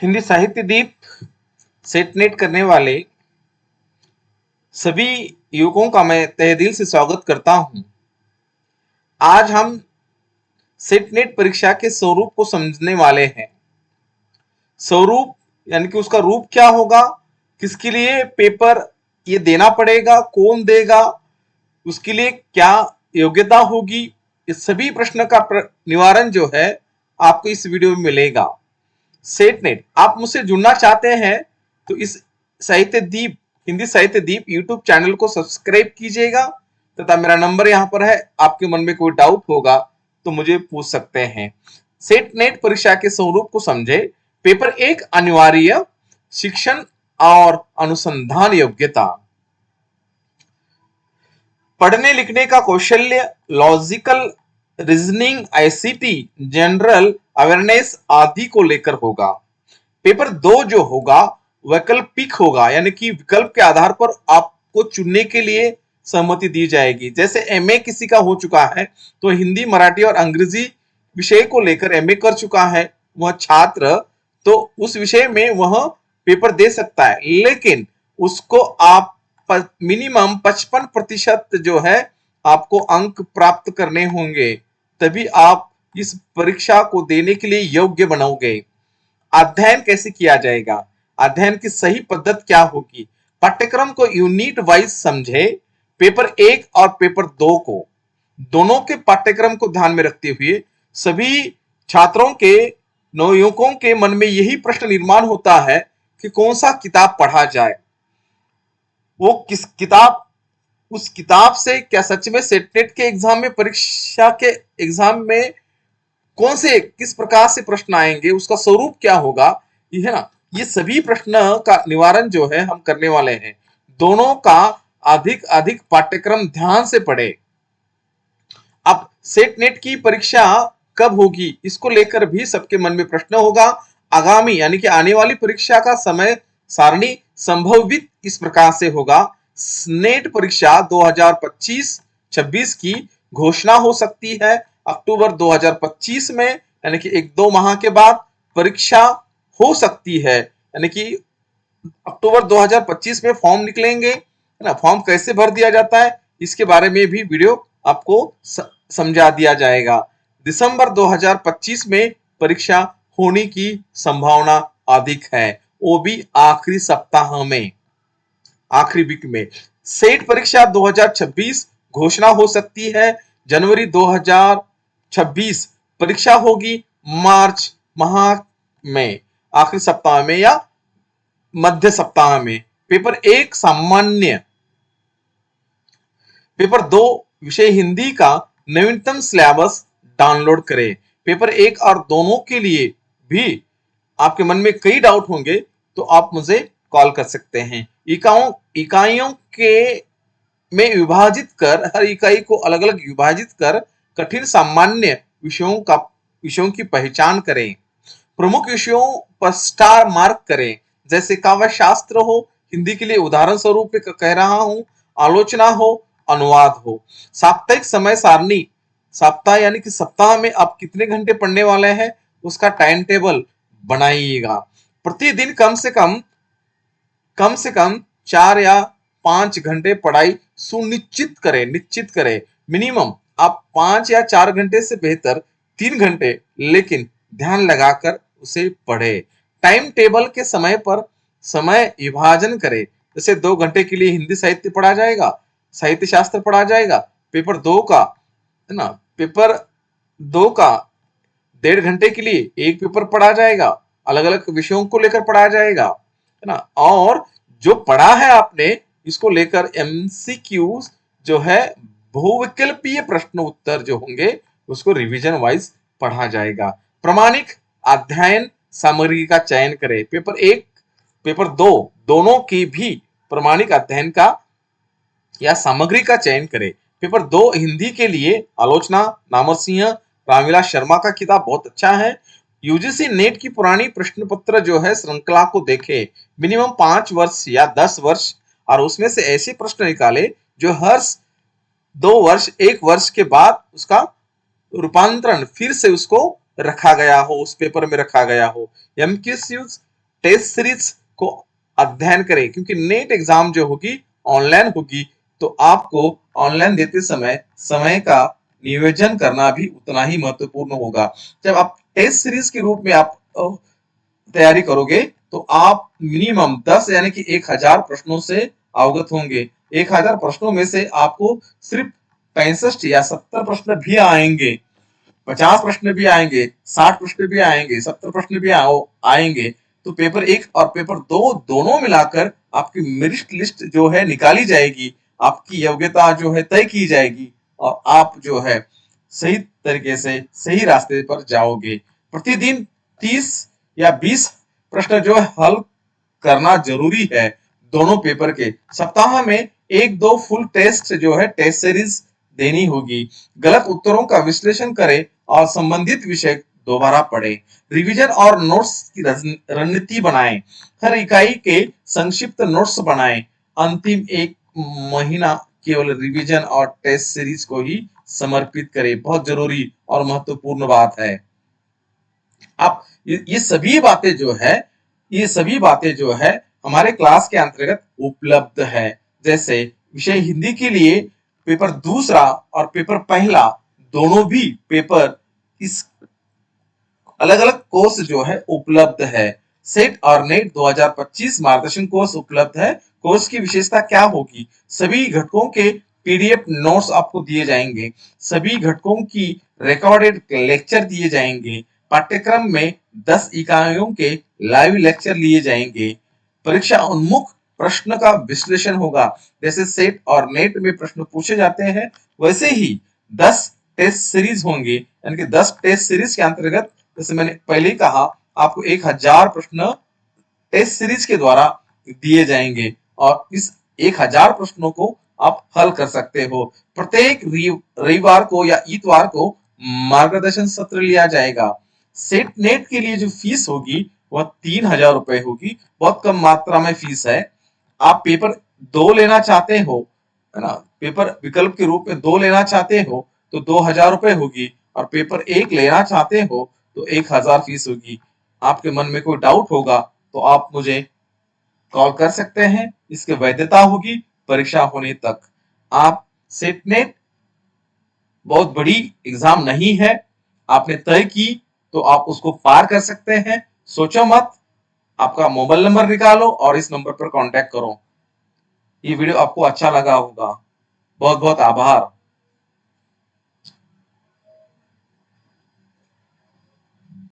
हिंदी साहित्य दीप set net करने वाले सभी युवकों का मैं तहे दिल से स्वागत करता हूं। आज हम सेट नेट परीक्षा के स्वरूप को समझने वाले हैं। स्वरूप यानी कि उसका रूप क्या होगा, किसके लिए पेपर ये देना पड़ेगा, कौन देगा, उसके लिए क्या योग्यता होगी, इस सभी प्रश्न का निवारण जो है आपको इस वीडियो में मिलेगा। सेट नेट आप मुझसे जुड़ना चाहते हैं तो इस साहित्य दीप हिंदी साहित्य दीप यूट्यूब चैनल को सब्सक्राइब कीजिएगा तथा मेरा नंबर यहाँ पर है। आपके मन में कोई डाउट होगा तो मुझे पूछ सकते हैं। सेट नेट परीक्षा के स्वरूप को समझे। पेपर एक अनिवार्य शिक्षण और अनुसंधान योग्यता, पढ़ने लिखने का कौशल्य, logical reasoning, ICT, general awareness आदि को लेकर होगा। पेपर दो जो होगा वैकल्पिक होगा, यानी कि विकल्प के आधार पर आपको चुनने के लिए सहमति दी जाएगी। जैसे एमए किसी का हो चुका है तो हिंदी, मराठी और अंग्रेजी विषय को लेकर एमए कर चुका है वह छात्र, तो उस विषय में वह पेपर दे सकता है, लेकिन उसको आप मिनिमम 55% जो है आपको अंक प्राप्त करने होंगे, तभी आप इस परीक्षा को देने के लिए योग्य बनोगे। अध्ययन कैसे किया जाएगा, अध्ययन की सही पद्धति क्या होगी, पाठ्यक्रम को यूनिट वाइज समझे। पेपर एक और पेपर दो को दोनों के पाठ्यक्रम को ध्यान में रखते हुए सभी छात्रों के, नवयुवकों के मन में यही प्रश्न निर्माण होता है कि कौन सा किताब पढ़ा जाए, वो किस किताब, उस किताब से क्या सच में सेट नेट के एग्जाम में, परीक्षा के एग्जाम में कौन से किस प्रकार से प्रश्न आएंगे, उसका स्वरूप क्या होगा, ये है ना, ये सभी प्रश्न का निवारण जो है हम करने वाले हैं। दोनों का अधिक अधिक पाठ्यक्रम ध्यान से पढ़े। अब सेट नेट की परीक्षा कब होगी, इसको लेकर भी सबके मन में प्रश्न होगा। आगामी यानी कि आने वाली परीक्षा का समय सारणी संभवित इस प्रकार से होगा। नेट परीक्षा 2025-26 की घोषणा हो सकती है अक्टूबर 2025 में, यानी कि एक दो माह के बाद परीक्षा हो सकती है, यानी कि अक्टूबर 2025 में फॉर्म निकलेंगे, है ना। फॉर्म कैसे भर दिया जाता है इसके बारे में भी वीडियो आपको समझा दिया जाएगा। दिसंबर 2025 में परीक्षा होने की संभावना अधिक है, वो भी आखिरी सप्ताह में, आखिरी वीक में। सेट परीक्षा 2026 घोषणा हो सकती है जनवरी 2026, परीक्षा होगी मार्च माह में, आखिरी सप्ताह में या मध्य सप्ताह में। पेपर एक सामान्य, पेपर दो विषय हिंदी का नवीनतम सिलेबस डाउनलोड करें। पेपर एक और दोनों के लिए भी आपके मन में कई डाउट होंगे तो आप मुझे कॉल कर सकते हैं। इकाइयों के में विभाजित कर, हर इकाई को अलग अलग विभाजित कर कठिन सामान्य विषयों की पहचान करें। प्रमुख विषयों पर स्टार मार्क करें, जैसे काव्य शास्त्र हो, हिंदी के लिए उदाहरण स्वरूप कह रहा हूं, आलोचना हो, अनुवाद हो। साप्ताहिक समय सारणी, सप्ताह यानी कि सप्ताह में आप कितने घंटे पढ़ने वाले हैं उसका टाइम टेबल बनाइएगा। प्रतिदिन कम से कम 4 या 5 घंटे पढ़ाई सुनिश्चित करें, निश्चित करें। मिनिमम आप 5 या 4 घंटे से बेहतर 3 घंटे, लेकिन ध्यान लगाकर उसे पढ़े। टाइम टेबल के समय पर समय विभाजन करें, जैसे 2 घंटे के लिए हिंदी साहित्य पढ़ा जाएगा, साहित्य शास्त्र पढ़ा जाएगा। पेपर दो का, है ना, पेपर दो का 1.5 घंटे के लिए एक पेपर पढ़ा जाएगा, अलग अलग विषयों को लेकर पढ़ा जाएगा, है ना। और जो पढ़ा है आपने इसको लेकर एमसीक्यूज जो है, बहुविकल्पीय प्रश्न उत्तर जो होंगे उसको रिवीजन वाइज पढ़ा जाएगा। प्रमाणिक अध्ययन सामग्री का चयन करें। पेपर एक पेपर दो दोनों की भी प्रमाणिक अध्ययन का या सामग्री का चयन करें। पेपर दो हिंदी के लिए आलोचना, नामरसिंह, रामविलास शर्मा का किताब बहुत अच्छा है। यूजीसी नेट की पुरानी प्रश्न पत्र जो है श्रृंखला को देखे, मिनिमम 5 वर्ष या 10 वर्ष, और उसमें से ऐसे प्रश्न निकाले जो हर 2 वर्ष 1 वर्ष के बाद उसका रूपांतरण फिर से उसको रखा गया हो, उस पेपर में रखा गया हो। एमसीक्यूज टेस्ट सीरीज को अध्ययन करें, क्योंकि नेट एग्जाम जो होगी ऑनलाइन होगी, तो आपको ऑनलाइन देते समय समय का नियोजन करना भी उतना ही महत्वपूर्ण होगा। जब आप टेस्ट सीरीज के रूप में आप तैयारी करोगे तो आप मिनिमम 10 यानी कि 1000 प्रश्नों से अवगत होंगे। 1000 प्रश्नों में से आपको सिर्फ 65 या 70 प्रश्न भी आएंगे, 50 प्रश्न भी आएंगे, 60 प्रश्न भी आएंगे, 70 प्रश्न भी आएंगे। तो पेपर 1 और पेपर 2 दोनों मिलाकर आपकी मेरिट लिस्ट जो है निकाली जाएगी, आपकी योग्यता जो है तय की जाएगी और आप जो है सही तरीके से सही रास्ते पर जाओगे। प्रतिदिन 30 या 20 प्रश्न जो है हल करना जरूरी है दोनों पेपर के। सप्ताह में 1-2 फुल टेस्ट जो है टेस्ट सीरीज देनी होगी। गलत उत्तरों का विश्लेषण करें और संबंधित विषय दोबारा पढ़ें। रिवीजन और नोट्स की रणनीति बनाएं। हर इकाई के संक्षिप्त नोट्स बनाएं। अंतिम एक महीना केवल रिवीजन और टेस्ट सीरीज को ही समर्पित करें। बहुत जरूरी और महत्वपूर्ण बात है। आप ये सभी बातें जो है, ये सभी बातें जो है हमारे क्लास के अंतर्गत उपलब्ध है। जैसे विषय हिंदी के लिए पेपर दूसरा और पेपर पहला दोनों भी पेपर इस अलग अलग कोर्स जो है उपलब्ध है। सेट और नेट 2025 मार्गदर्शन कोर्स उपलब्ध है। कोर्स की विशेषता क्या होगी? सभी घटकों के पीडीएफ नोट्स आपको दिए जाएंगे। सभी घटकों की रिकॉर्डेड लेक्चर दिए जाएंगे। पाठ्यक्रम में 10 इकाइयों के लाइव लेक्चर लिए जाएंगे। परीक्षा उन्मुख प्रश्न का विश्लेषण होगा। जैसे सेट और नेट में प्रश्न पूछे जाते हैं, वैसे ही 10 टेस्ट सीरीज होंगे, यानी कि 10 टेस्ट सीरीज के अंतर्गत जैसे मैंने पहले ही कहा आपको 1000 प्रश्न टेस्ट सीरीज के द्वारा दिए जाएंगे और इस 1000 प्रश्नों को आप हल कर सकते हो। प्रत्येक रविवार को या इतवार को मार्गदर्शन सत्र लिया जाएगा। सेट नेट के लिए जो फीस होगी वह 3000 रुपए होगी। बहुत कम मात्रा में फीस है। आप पेपर 2 लेना चाहते हो, है ना, पेपर विकल्प के रूप में 2 लेना चाहते हो तो 2000 रुपए होगी और पेपर 1 लेना चाहते हो तो 1000 फीस होगी। आपके मन में कोई डाउट होगा तो आप मुझे कॉल कर सकते हैं। इसकी वैधता होगी परीक्षा होने तक। आप सेटनेट बहुत बड़ी एग्जाम नहीं है, आपने तय की तो आप उसको पार कर सकते हैं। सोचो मत, आपका मोबाइल नंबर निकालो और इस नंबर पर कांटेक्ट करो। ये वीडियो आपको अच्छा लगा होगा। बहुत बहुत आभार।